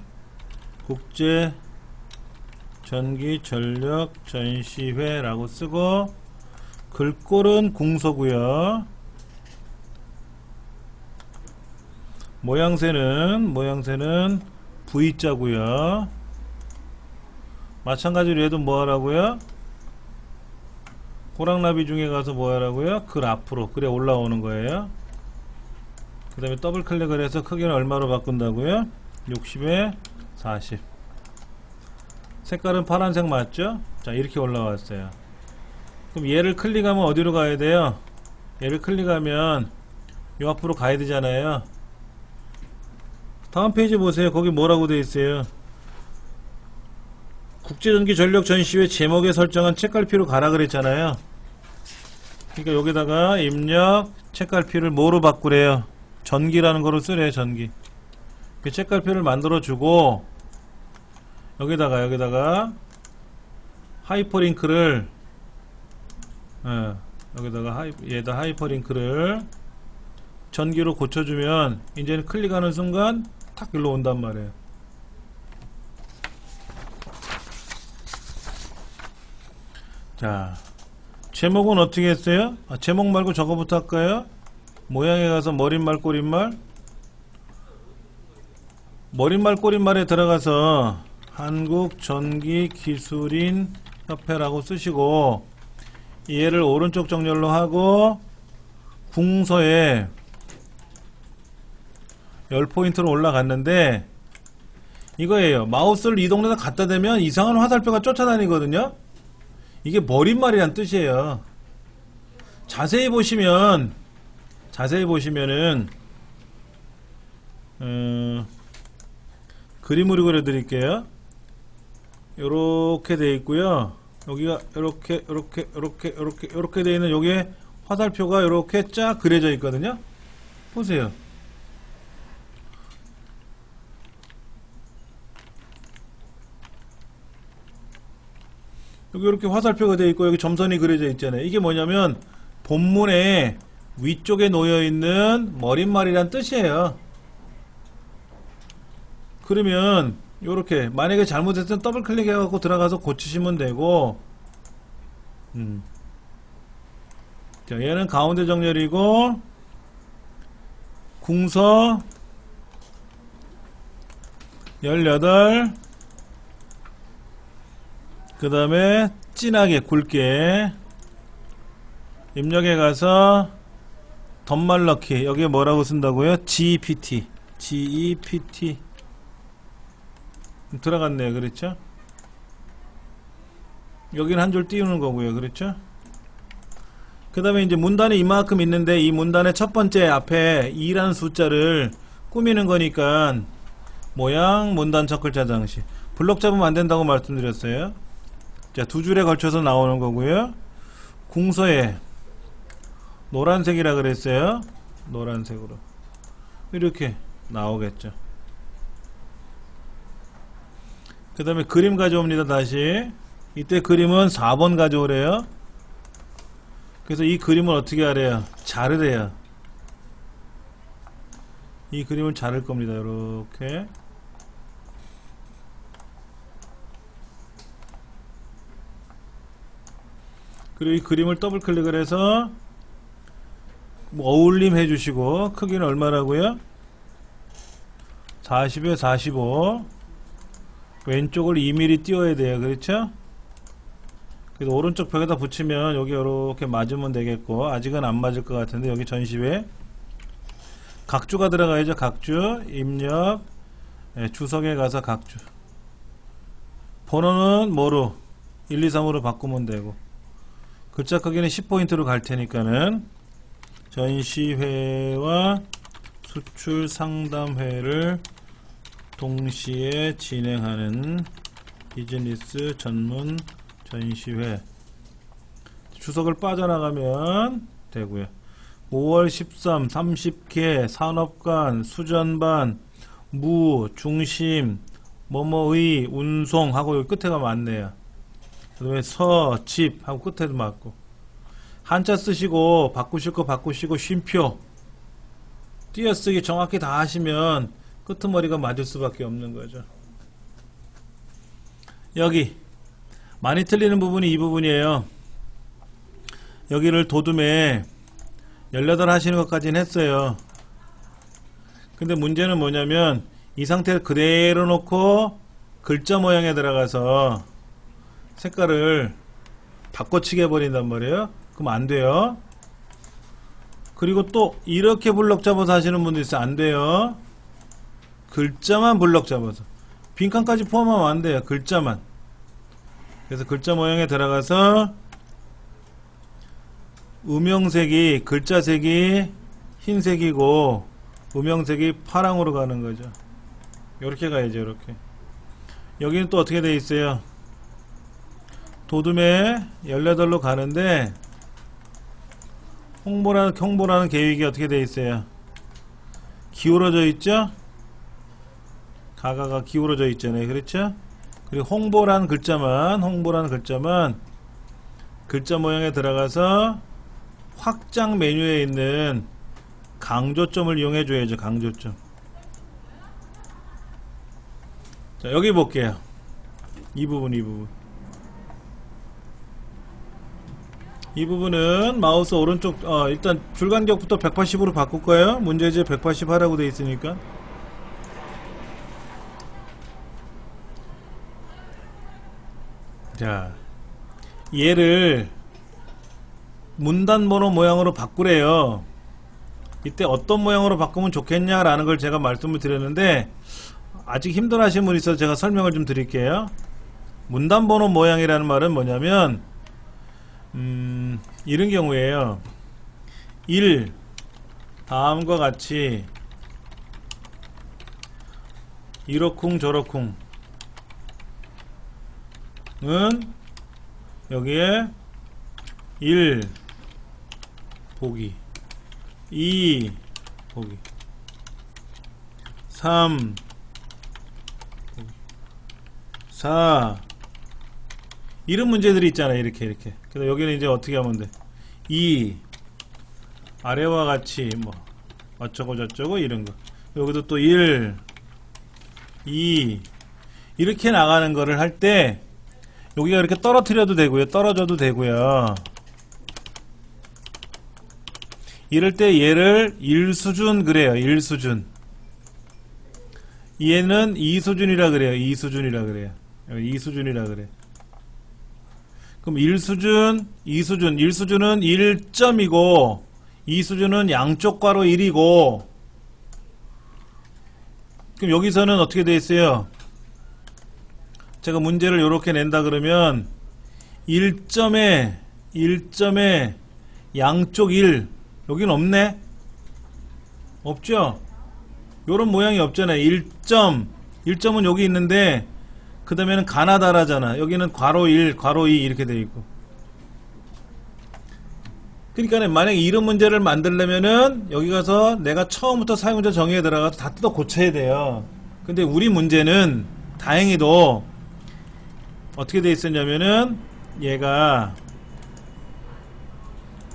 국제 전기 전력 전시회라고 쓰고 글꼴은 궁서고요. 모양새는 V자고요. 마찬가지로 얘도 뭐 하라고요? 호랑나비 중에 가서 뭐 하라고요? 글 앞으로 그래 올라오는 거예요. 그 다음에 더블 클릭을 해서 크기는 얼마로 바꾼다고요? 60에 40. 색깔은 파란색 맞죠? 자, 이렇게 올라왔어요. 그럼 얘를 클릭하면 어디로 가야 돼요? 얘를 클릭하면 요 앞으로 가야 되잖아요. 다음 페이지 보세요. 거기 뭐라고 되어 있어요? 국제전기 전력 전시회 제목에 설정한 책갈피로 가라 그랬잖아요. 그러니까 여기다가 입력 책갈피를 뭐로 바꾸래요? 전기라는 거로 쓰래요. 전기. 그 책갈피를 만들어 주고 여기다가 하이퍼링크를 여기다가 하이퍼링크를 전기로 고쳐주면 이제는 클릭하는 순간 탁 일로 온단 말이에요. 자, 제목은 어떻게 했어요? 제목 말고 저거부터 할까요? 모양에 가서 머릿말 꼬릿말 꼬릿말에 들어가서 한국전기기술인 협회라고 쓰시고 얘를 오른쪽 정렬로 하고 궁서에 10포인트로 올라갔는데 이거예요. 마우스를 이 동네에다 갖다 대면 이상한 화살표가 쫓아다니거든요. 이게 머릿말이란 뜻이에요. 자세히 보시면은 그림으로 그려드릴게요. 요렇게 돼 있고요. 여기가 요렇게 돼 있는 여기에 화살표가 요렇게 쫙 그려져 있거든요. 보세요. 여기 이렇게 화살표가 되어 있고 여기 점선이 그려져 있잖아요. 이게 뭐냐면 본문의 위쪽에 놓여있는 머릿말이란 뜻이에요. 그러면 요렇게 만약에 잘못했으면 더블 클릭 해갖고 들어가서 고치시면 되고 자, 얘는 가운데 정렬이고 궁서 18 그 다음에 진하게 굵게 입력에 가서 덧말 넣기 여기에 뭐라고 쓴다고요? GEPT 들어갔네요. 그렇죠? 여기는 한 줄 띄우는 거고요. 그렇죠? 그 다음에 이제 문단이 이만큼 있는데 이 문단의 첫 번째 앞에 2라는 숫자를 꾸미는 거니까 모양 문단 첫 글자 장식 블록 잡으면 안 된다고 말씀드렸어요. 자, 두 줄에 걸쳐서 나오는 거고요. 궁서에 노란색이라 그랬어요. 노란색으로 이렇게 나오겠죠. 그 다음에 그림 가져옵니다. 다시 이때 그림은 4번 가져오래요. 그래서 이 그림을 어떻게 하래요? 자르래요. 이 그림을 자를 겁니다. 이렇게 그리고 이 그림을 더블 클릭을 해서 뭐 어울림 해주시고 크기는 얼마라고요? 40에 45 왼쪽을 2mm 띄워야 돼요. 그렇죠? 그래서 오른쪽 벽에다 붙이면 여기 이렇게 맞으면 되겠고 아직은 안 맞을 것 같은데 여기 전시회 각주가 들어가야죠. 각주 입력 주석에 가서 각주 번호는 뭐로 1, 2, 3으로 바꾸면 되고 글자 크기는 10포인트로 갈 테니까는 전시회와 수출 상담회를 동시에 진행하는 비즈니스 전문 전시회 주석을 빠져나가면 되고요. 5월 13 30개 산업관 수전반 무 중심 뭐뭐의 운송 하고 여기 끝에 가면 안내요. 그 다음에 서 집 하고 끝에도 맞고 한자 쓰시고 바꾸실 거 바꾸시고 쉼표 띄어쓰기 정확히 다 하시면 끄트머리가 맞을 수밖에 없는 거죠. 여기 많이 틀리는 부분이 이 부분이에요. 여기를 도둠에 18 하시는 것까지는 했어요. 근데 문제는 뭐냐면 이 상태를 그대로 놓고 글자 모양에 들어가서 색깔을 바꿔치기 해버린단 말이에요. 그럼 안 돼요. 그리고 또 이렇게 블럭 잡아서 하시는 분도 있어요. 안 돼요. 글자만 블럭 잡아서. 빈칸까지 포함하면 안 돼요. 글자만. 그래서 글자 모양에 들어가서 음영색이, 글자색이 흰색이고 음영색이 파랑으로 가는 거죠. 요렇게 가야죠. 요렇게. 여기는 또 어떻게 돼 있어요? 도둠에 18로 가는데 홍보라는 계획이 어떻게 돼 있어요? 기울어져 있죠? 가가가 기울어져 있잖아요. 그렇죠? 그리고 홍보라는 글자만 글자 모양에 들어가서 확장 메뉴에 있는 강조점을 이용해 줘야죠. 강조점. 자, 여기 볼게요. 이 부분은 마우스 오른쪽 일단 줄간격부터 180으로 바꿀 거예요. 문제지 180 하라고 돼 있으니까. 자, 얘를 문단번호 모양으로 바꾸래요. 이때 어떤 모양으로 바꾸면 좋겠냐라는 걸 제가 말씀을 드렸는데 아직 힘들어 하시는 분이 있어서 제가 설명을 좀 드릴게요. 문단번호 모양이라는 말은 뭐냐면 이런 경우에요. 1 다음과 같이 이러쿵 저러쿵 은 여기에 1 보기 2 보기 3 보기 4 이런 문제들이 있잖아요. 이렇게 그래서 여기는 이제 어떻게 하면 돼? 2 아래와 같이 뭐 어쩌고 저쩌고 이런 거. 여기도 또 1 2 이렇게 나가는 거를 할 때 여기가 이렇게 떨어뜨려도 되고요. 떨어져도 되고요. 이럴 때 얘를 1수준 그래요. 1수준. 얘는 2수준이라 그래요. 2수준이라 그래요. 2수준이라 그래. 그럼 1수준, 2수준. 1수준은 1점이고 2수준은 양쪽 괄호 1이고 그럼 여기서는 어떻게 돼 있어요? 제가 문제를 이렇게 낸다 그러면 1점에 양쪽 1 여기는 없네? 없죠? 요런 모양이 없잖아요. 1점은 여기 있는데 그 다음에는 가나다라잖아. 여기는 괄호 1, 괄호 2 이렇게 돼 있고. 그러니까 만약에 이런 문제를 만들려면은 여기 가서 내가 처음부터 사용자 정의에 들어가서 다 뜯어 고쳐야 돼요. 근데 우리 문제는 다행히도 어떻게 돼 있었냐면은 얘가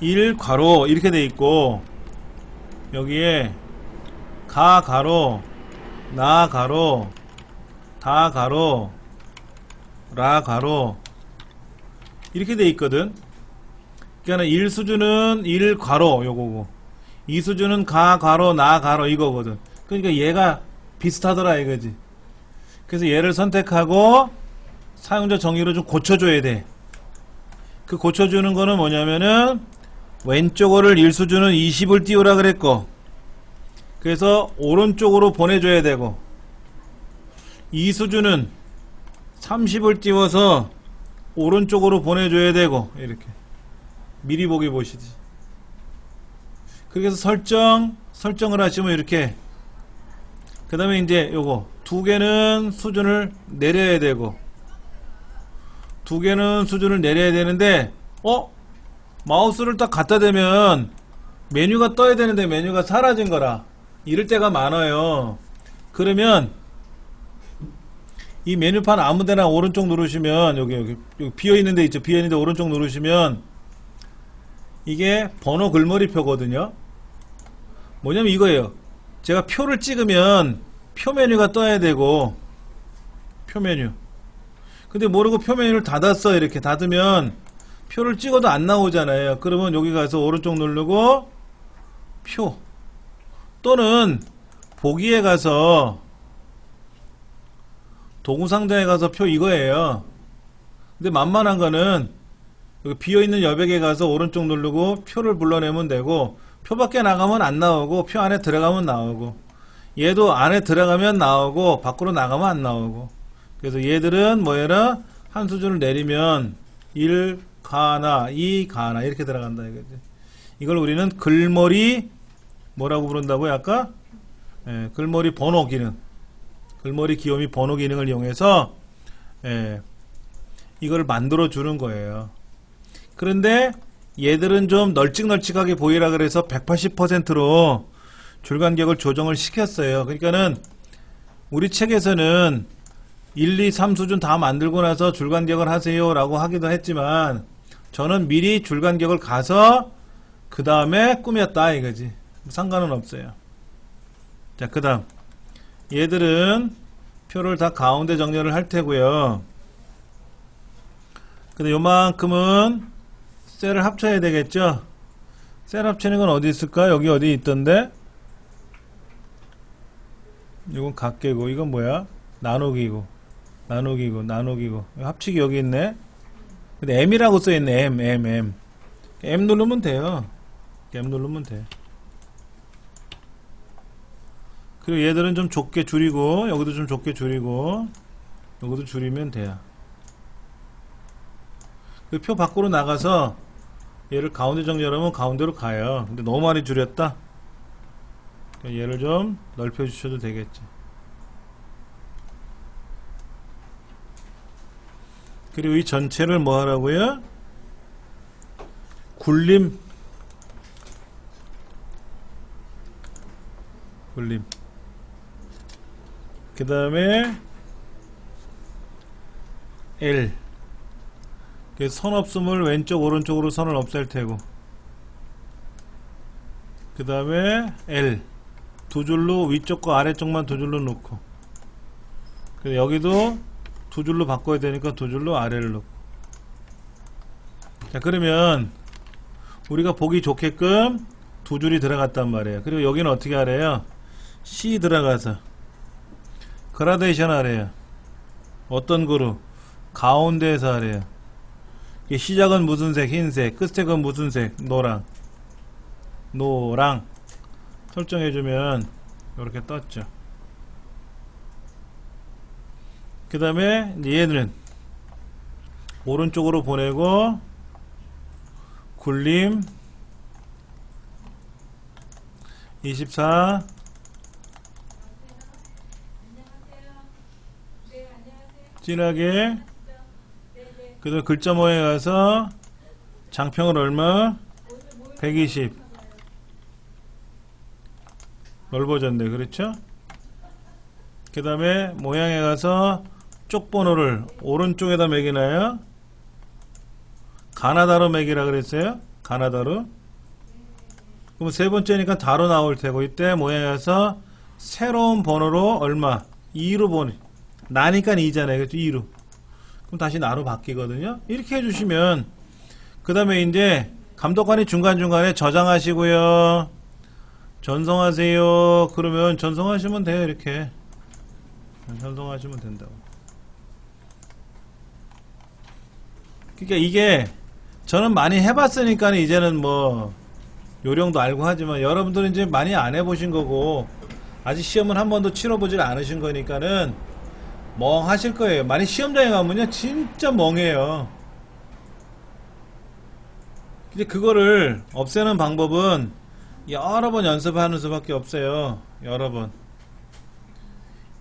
1 괄호 이렇게 돼 있고 여기에 가 가로 나 가로 다 가로 라 가로 이렇게 돼 있거든. 그러니까 1수준은 1 괄호 요거고 2수준은 가 가로 나 가로 이거거든. 그러니까 얘가 비슷하더라 이거지. 그래서 얘를 선택하고 사용자 정의로 좀 고쳐줘야 돼. 그 고쳐주는 거는 뭐냐면은 왼쪽으로 1수준은 20을 띄우라 그랬고 그래서 오른쪽으로 보내줘야 되고 2수준은 30을 띄워서 오른쪽으로 보내줘야 되고 이렇게 미리 보기 보시지. 그래서 설정을 하시면 이렇게 그 다음에 이제 요거 두 개는 수준을 내려야 되고 두 개는 수준을 내려야 되는데 마우스를 딱 갖다 대면 메뉴가 떠야 되는데 메뉴가 사라진 거라 이럴 때가 많아요. 그러면 이 메뉴판 아무데나 오른쪽 누르시면 여기 비어있는 데 있죠. 비어있는 데 오른쪽 누르시면 이게 번호 글머리표거든요. 뭐냐면 이거예요. 제가 표를 찍으면 표 메뉴가 떠야 되고 표 메뉴. 근데 모르고 표 메뉴를 닫았어. 이렇게 닫으면 표를 찍어도 안 나오잖아요. 그러면 여기 가서 오른쪽 누르고 표 또는 보기에 가서 도구상자에 가서 표 이거예요. 근데 만만한 거는 여기 비어있는 여백에 가서 오른쪽 누르고 표를 불러내면 되고, 표 밖에 나가면 안 나오고 표 안에 들어가면 나오고, 얘도 안에 들어가면 나오고 밖으로 나가면 안 나오고. 그래서 얘들은 뭐해라, 한 수준을 내리면 1 가나 2 가나 이렇게 들어간다 이거지. 이걸 우리는 글머리 뭐라고 부른다고요 아까? 예, 글머리 번호 기능, 글머리 기호미 번호 기능을 이용해서 이걸 만들어 주는 거예요. 그런데 얘들은 좀 널찍널찍하게 보이라 그래서 180%로 줄간격을 조정을 시켰어요. 그러니까는 우리 책에서는 1, 2, 3 수준 다 만들고 나서 줄간격을 하세요 라고 하기도 했지만, 저는 미리 줄간격을 가서 그 다음에 꾸몄다 이거지. 상관은 없어요. 자, 그 다음 얘들은 표를 다 가운데 정렬을 할 테고요. 근데 요만큼은 셀을 합쳐야 되겠죠. 셀 합치는 건 어디 있을까? 여기 어디 있던데? 이건 각개고, 이건 뭐야? 나누기고, 나누기고. 합치기 여기 있네. 근데 M이라고 써있네. M. M 누르면 돼요. M 누르면 돼. 그리고 얘들은 좀 좁게 줄이고, 여기도 좀 좁게 줄이고, 여기도 줄이면 돼요. 그 표 밖으로 나가서 얘를 가운데 정렬하면 가운데로 가요. 근데 너무 많이 줄였다. 얘를 좀 넓혀 주셔도 되겠지. 그리고 이 전체를 뭐 하라고요? 굴림. 그 다음에 L. 선 없음을 왼쪽 오른쪽으로 선을 없앨 테고, 그 다음에 L 두 줄로 위쪽과 아래쪽만 두 줄로 놓고, 여기도 두 줄로 바꿔야 되니까 두 줄로 아래를 놓고. 자, 그러면 우리가 보기 좋게끔 두 줄이 들어갔단 말이에요. 그리고 여기는 어떻게 하래요? C 들어가서 그라데이션 하래요. 어떤 그룹? 가운데에서 하래요. 시작은 무슨 색? 흰색. 끝색은 무슨 색? 노랑 설정해주면 이렇게 떴죠. 그 다음에 얘는 오른쪽으로 보내고, 굴림 24. 진하게. 그 다음에 글자 모양에 가서 장평을 얼마? 120. 넓어졌네. 그렇죠? 그 다음에 모양에 가서 쪽 번호를 오른쪽에다 매기나요? 가나다로 매기라 그랬어요? 가나다로. 그럼 세 번째니까 다로 나올 테고, 이때 모양에 가서 새로운 번호로 얼마? 2로 보내. 나니까 2잖아요. 그렇죠? 2로. 그럼 다시 나로 바뀌거든요. 이렇게 해주시면, 그 다음에 이제 감독관이 중간중간에 저장하시고요, 전송하세요. 그러면 전송하시면 돼요. 이렇게 전송하시면 된다고. 그러니까 이게 저는 많이 해봤으니까 이제는 뭐 요령도 알고 하지만, 여러분들은 이제 많이 안 해보신 거고 아직 시험을 한 번도 치러보질 않으신 거니까는 멍하실 거예요. 많이 시험장에 가면요 진짜 멍해요. 이제 그거를 없애는 방법은 여러 번 연습하는 수밖에 없어요. 여러 번.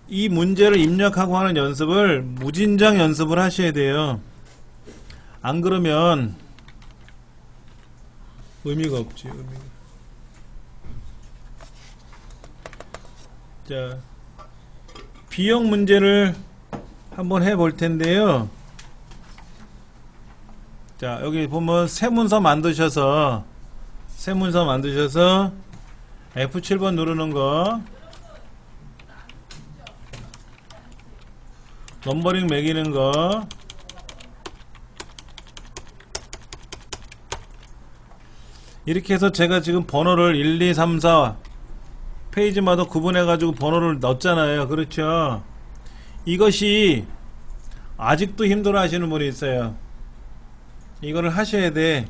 이 문제를 입력하고 하는 연습을 무진장 연습을 하셔야 돼요. 안 그러면 의미가 없지. 자, B형 문제를 한번 해볼 텐데요. 자, 여기 보면 새 문서 만드셔서 F7번 누르는 거, 넘버링 매기는 거, 이렇게 해서 제가 지금 번호를 1, 2, 3, 4 페이지마다 구분해가지고 번호를 넣었잖아요. 그렇죠? 이것이 아직도 힘들어 하시는 분이 있어요. 이거를 하셔야 돼.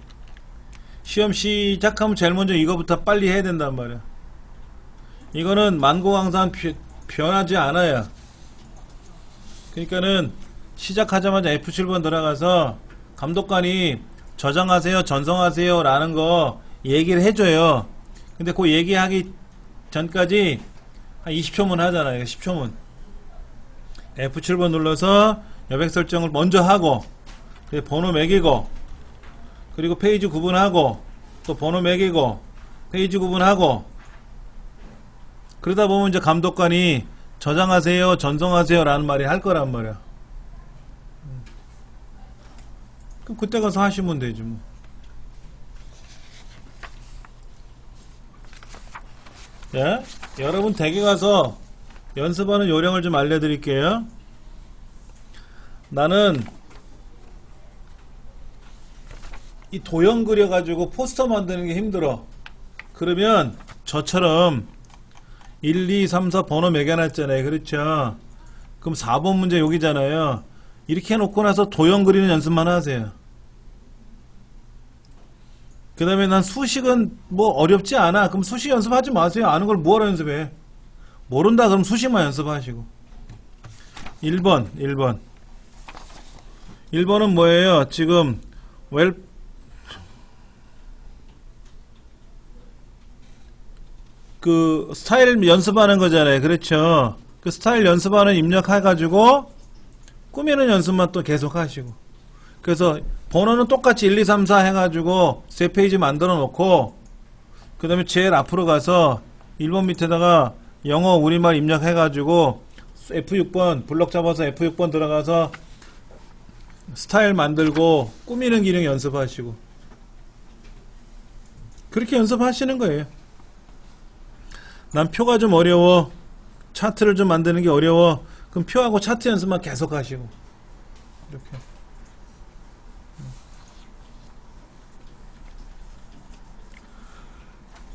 시험 시작하면 제일 먼저 이거부터 빨리 해야 된단 말이야. 이거는 만고강산 변하지 않아요. 그러니까는 시작하자마자 F7번 들어가서 감독관이 저장하세요, 전송하세요 라는 거 얘기를 해줘요. 근데 그 얘기하기 전까지 한 20초문 하잖아요. 10초문. F7번 눌러서 여백 설정을 먼저 하고, 번호 매기고, 그리고 페이지 구분하고, 또 번호 매기고, 페이지 구분하고, 그러다 보면 이제 감독관이 저장하세요, 전송하세요 라는 말이 할 거란 말이야. 그럼 그때 가서 하시면 되지 뭐. 예? 여러분 댁에 가서 연습하는 요령을 좀 알려드릴게요. 나는 이 도형 그려가지고 포스터 만드는 게 힘들어. 그러면 저처럼 1, 2, 3, 4 번호 매겨놨잖아요. 그렇죠? 그럼 4번 문제 여기잖아요. 이렇게 해놓고 나서 도형 그리는 연습만 하세요. 그 다음에 난 수식은 뭐 어렵지 않아. 그럼 수식 연습하지 마세요. 아는 걸 뭐하러 연습해. 모른다 그럼 수식만 연습하시고. 1번은 뭐예요? 지금 그 스타일 연습하는 거잖아요. 그렇죠? 그 스타일 연습하는 입력해가지고 꾸미는 연습만 또 계속 하시고. 그래서 번호는 똑같이 1, 2, 3, 4 해가지고 세 페이지 만들어 놓고, 그 다음에 제일 앞으로 가서 1번 밑에다가 영어 우리말 입력해가지고 F6번 블럭 잡아서 F6번 들어가서 스타일 만들고 꾸미는 기능 연습하시고. 그렇게 연습하시는 거예요. 난 표가 좀 어려워, 차트를 좀 만드는 게 어려워, 그럼 표하고 차트 연습만 계속 하시고. 이렇게.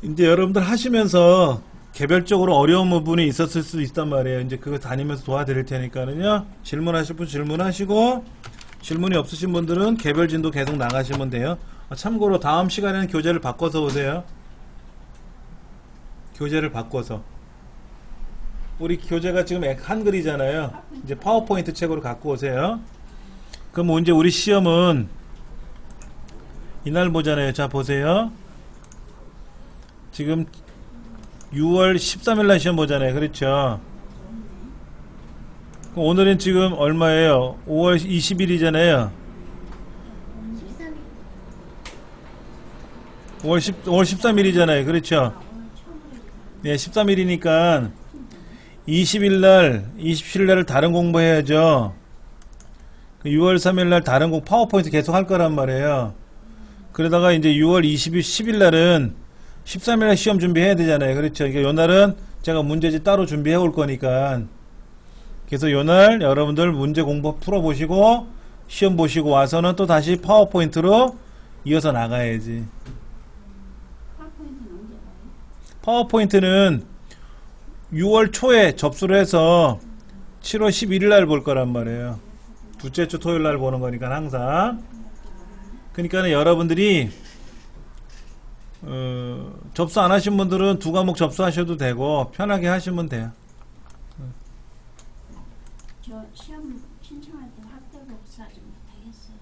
이제 여러분들 하시면서 개별적으로 어려운 부분이 있었을 수도 있단 말이에요. 이제 그거 다니면서 도와드릴 테니까는요. 질문하실 분 질문하시고, 질문이 없으신 분들은 개별 진도 계속 나가시면 돼요. 참고로 다음 시간에는 교재를 바꿔서 오세요. 교재를 바꿔서. 우리 교재가 지금 한글이잖아요. 이제 파워포인트 책으로 갖고 오세요. 그럼 이제 우리 시험은 이날 보잖아요. 자, 보세요. 지금 6월 13일날 시험 보잖아요. 그렇죠? 그럼 오늘은 지금 얼마예요? 5월 20일이잖아요. 5월 13일이잖아요. 그렇죠? 네, 13일이니까 20일날, 27일날 다른 공부해야죠. 6월 3일날 다른 파워포인트 계속 할 거란 말이에요. 그러다가 이제 6월 20일, 10일날은 13일날 시험 준비해야 되잖아요. 그렇죠? 그러니까 요날은 제가 문제집 따로 준비해 올 거니까. 그래서 요날 여러분들 문제 공부 풀어보시고, 시험 보시고 와서는 또 다시 파워포인트로 이어서 나가야지. 파워포인트는 6월 초에 접수를 해서 7월 11일날 볼 거란 말이에요. 둘째 주 토요일날 보는 거니까 항상. 그러니까 여러분들이 접수 안 하신 분들은 두 과목 접수하셔도 되고 편하게 하시면 돼요. 저 시험 신청할 때 확대 복사 좀 되겠어요?